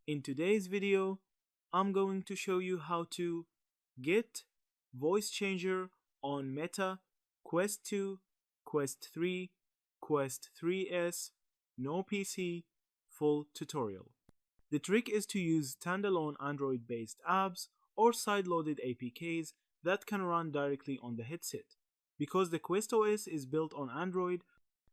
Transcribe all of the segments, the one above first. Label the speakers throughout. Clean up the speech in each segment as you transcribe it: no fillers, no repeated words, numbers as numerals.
Speaker 1: In today's video, I'm going to show you how to get voice changer on Meta Quest 2, Quest 3, Quest 3S, no PC, full tutorial. The trick is to use standalone Android-based apps or side-loaded APKs that can run directly on the headset. Because the Quest OS is built on Android,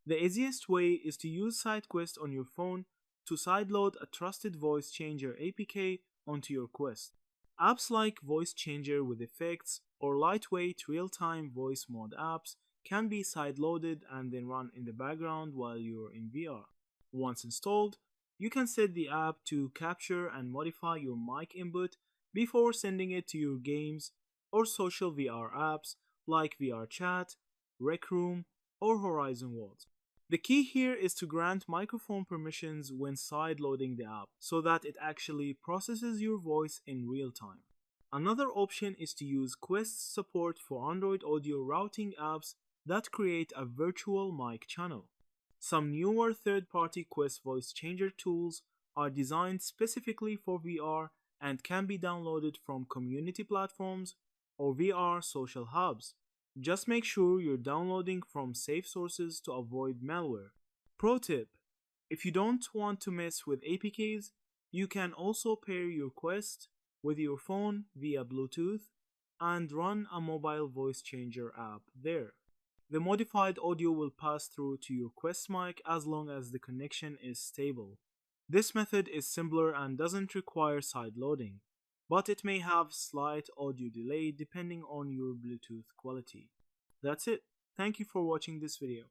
Speaker 1: the easiest way is to use SideQuest on your phone to sideload a trusted voice changer APK onto your Quest. Apps like Voice Changer with effects or lightweight real-time voice mode apps can be sideloaded and then run in the background while you're in VR. Once installed, you can set the app to capture and modify your mic input before sending it to your games or social VR apps like VR Chat, Rec Room, or Horizon Worlds. The key here is to grant microphone permissions when side loading the app so that it actually processes your voice in real time. Another option is to use Quest's support for Android audio routing apps that create a virtual mic channel. Some newer third-party Quest voice changer tools are designed specifically for VR and can be downloaded from community platforms or VR social hubs. Just make sure you're downloading from safe sources to avoid malware. Pro tip: if you don't want to mess with APKs, you can also pair your Quest with your phone via Bluetooth and run a mobile voice changer app there. The modified audio will pass through to your Quest mic as long as the connection is stable. This method is simpler and doesn't require side loading, but it may have slight audio delay depending on your Bluetooth quality. That's it. Thank you for watching this video.